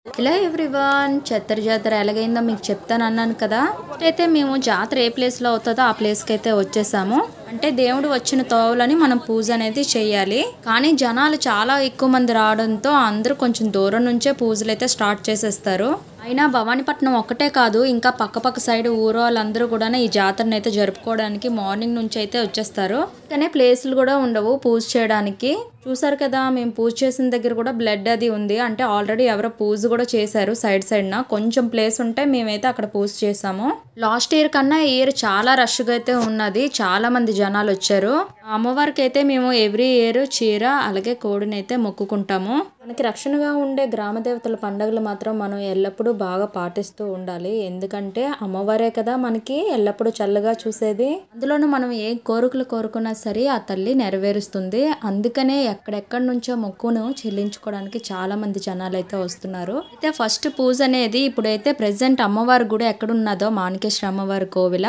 Hello everyone, చత్తర జాతర ఎలాగైందో మీకు చెప్తాను అన్నాను కదా. అయితే మేము జాతర ఏ ప్లేస్లో అవుతుందో ఆ ప్లేస్కి అయితే వచ్చేసాము. అంటే దేవుడు వచ్చిన తోవలని మనం పూజ అనేది చేయాలి. కానీ జనాలు చాలా ఎక్కువ మంది రావడంతో అందరూ కొంచెం దూరం నుంచే పూజలు అయితే స్టార్ట్ చేసేస్తారు. అయినా భవానీపట్నం ఒక్కటే కాదు, ఇంకా పక్క సైడ్ ఊరు వాళ్ళందరూ కూడా ఈ జాతరను అయితే జరుపుకోవడానికి మార్నింగ్ నుంచి అయితే వచ్చేస్తారు. కానీ ప్లేసులు కూడా ఉండవు పూజ చేయడానికి. చూసారు కదా, మేము పూజ చేసిన దగ్గర కూడా బ్లడ్ అది ఉంది. అంటే ఆల్రెడీ ఎవరో పూజ కూడా చేశారు. సైడ్ కొంచెం ప్లేస్ ఉంటే మేమైతే అక్కడ పూజ చేసాము. లాస్ట్ ఇయర్ కన్నా ఈ ఇయర్ చాలా రష్గా అయితే ఉన్నది. చాలా మంది జనాలు వచ్చారు. అమ్మవారికి అయితే మేము ఎవ్రీ ఇయర్ చీర అలాగే కోడిని అయితే మొక్కుకుంటాము. మనకి రక్షణగా ఉండే గ్రామ దేవతల పండుగలు మాత్రం మనం ఎల్లప్పుడూ బాగా పాటిస్తూ ఉండాలి. ఎందుకంటే అమ్మవారే కదా మనకి ఎల్లప్పుడూ చల్లగా చూసేది. అందులోనూ మనం ఏ కోరికలు కోరుకున్నా సరే ఆ తల్లి నెరవేరుస్తుంది. అందుకనే ఎక్కడెక్కడి నుంచో మొక్కును చెల్లించుకోవడానికి చాలా మంది జనాలు అయితే వస్తున్నారు. అయితే ఫస్ట్ పూజ అనేది ఇప్పుడైతే ప్రెసెంట్ అమ్మవారి గుడి ఎక్కడున్నదో మాణికేశ్వర అమ్మవారి కోవిల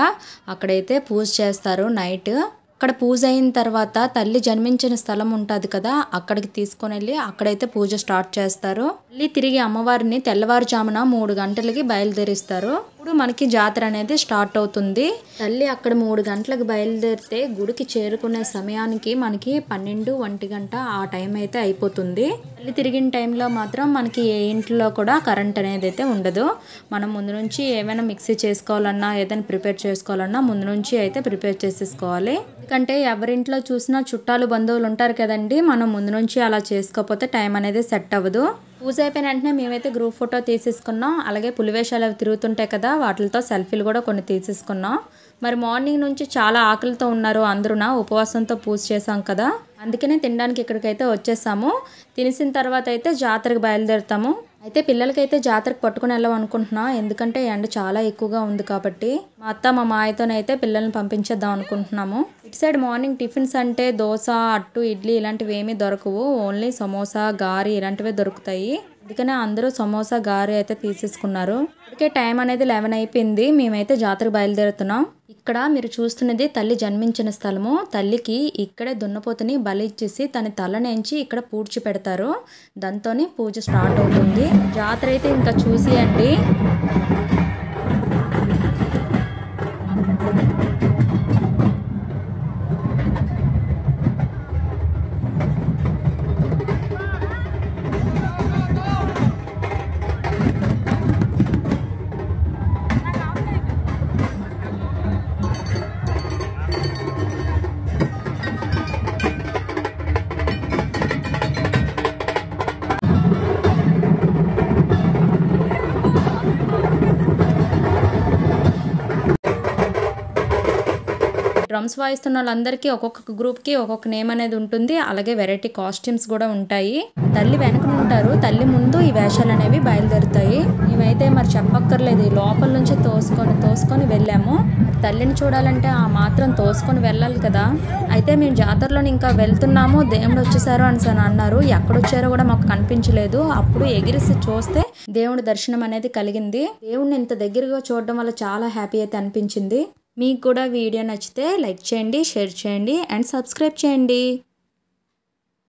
అక్కడైతే పూజ చేస్తారు నైట్. అక్కడ పూజ అయిన తర్వాత తల్లి జన్మించిన స్థలం ఉంటుంది కదా, అక్కడికి తీసుకొని వెళ్ళి అక్కడైతే పూజ స్టార్ట్ చేస్తారు. మళ్ళీ తిరిగి అమ్మవారిని తెల్లవారుజామున 3 గంటలకి బయలుదేరిస్తారు. ఇప్పుడు మనకి జాతర అనేది స్టార్ట్ అవుతుంది. తల్లి అక్కడ 3 గంటలకు బయలుదేరితే గుడికి చేరుకునే సమయానికి మనకి 12-1 గంట ఆ టైం అయితే అయిపోతుంది. తల్లి తిరిగిన టైంలో మాత్రం మనకి ఏ ఇంట్లో కూడా కరెంట్ అనేది అయితే ఉండదు. మనం ముందు నుంచి ఏమైనా మిక్సీ చేసుకోవాలన్నా ఏదైనా ప్రిపేర్ చేసుకోవాలన్నా ముందు నుంచి అయితే ప్రిపేర్ చేసేసుకోవాలి. ఎందుకంటే ఎవరింట్లో చూసినా చుట్టాలు బంధువులు ఉంటారు కదండి, మనం ముందు నుంచి అలా చేసుకోకపోతే టైం అనేది సెట్ అవ్వదు. పూజ అయిపోయిన వెంటనే మేమైతే గ్రూప్ ఫోటో తీసేసుకున్నాం. అలాగే పులివేషాలు అవి తిరుగుతుంటాయి కదా, వాటితో సెల్ఫీలు కూడా కొన్ని తీసేసుకున్నాం. మరి మార్నింగ్ నుంచి చాలా ఆకలితో ఉన్నారు అందరూ, ఉపవాసంతో పూజ చేసాం కదా, అందుకనే తినడానికి ఇక్కడికైతే వచ్చేసాము. తినేసిన తర్వాత అయితే జాతరకు బయలుదేరుతాము. అయితే పిల్లలకైతే జాతరకు పట్టుకుని వెళ్ళాం అనుకుంటున్నాం. ఎందుకంటే ఎండ చాలా ఎక్కువగా ఉంది కాబట్టి మా అత్త మా మాయతోనైతే పిల్లల్ని పంపించేద్దాం అనుకుంటున్నాము. ఇటు సైడ్ మార్నింగ్ టిఫిన్స్ అంటే దోశ, అట్టు, ఇడ్లీ ఇలాంటివి ఏమీ దొరకవు. ఓన్లీ సమోసా, గారి ఇలాంటివే దొరుకుతాయి. అందుకనే అందరూ సమోసా, గారి అయితే తీసేసుకున్నారు. ఇప్పటికే టైం అనేది 11 అయిపోయింది. మేమైతే జాతరకు బయలుదేరుతున్నాం. ఇక్కడ మీరు చూస్తున్నది తల్లి జన్మించిన స్థలము. తల్లికి ఇక్కడే దున్నపోతుని బలి ఇచ్చేసి తన తలనేంచి ఇక్కడ పూడ్చి పెడతారు. దాంతోనే పూజ స్టార్ట్ అవుతుంది. జాతర అయితే ఇంకా చూసియండి. డ్రమ్స్ వాయిస్తున్న వాళ్ళందరికీ ఒక్కొక్క గ్రూప్కి ఒక్కొక్క నేమ్ అనేది ఉంటుంది. అలాగే వెరైటీ కాస్ట్యూమ్స్ కూడా ఉంటాయి. తల్లి వెనక ఉంటారు, తల్లి ముందు ఈ వేషాలు అనేవి బయలుదేరుతాయి. మేమైతే మరి చెప్పక్కర్లేదు, లోపల నుంచి తోసుకొని వెళ్ళాము. తల్లిని చూడాలంటే ఆ మాత్రం తోసుకొని వెళ్ళాలి కదా. అయితే మేము జాతరలో ఇంకా వెళ్తున్నాము, దేవుడు వచ్చేసారు అని అన్నారు. ఎక్కడొచ్చారో కూడా మాకు కనిపించలేదు. అప్పుడు ఎగిరిసి చూస్తే దేవుడి దర్శనం అనేది కలిగింది. దేవుడిని ఇంత దగ్గరగా చూడడం వల్ల చాలా హ్యాపీ అయితే అనిపించింది. మీకు కూడా వీడియో నచ్చితే లైక్ చేయండి, షేర్ చేయండి అండ్ సబ్స్క్రైబ్ చేయండి.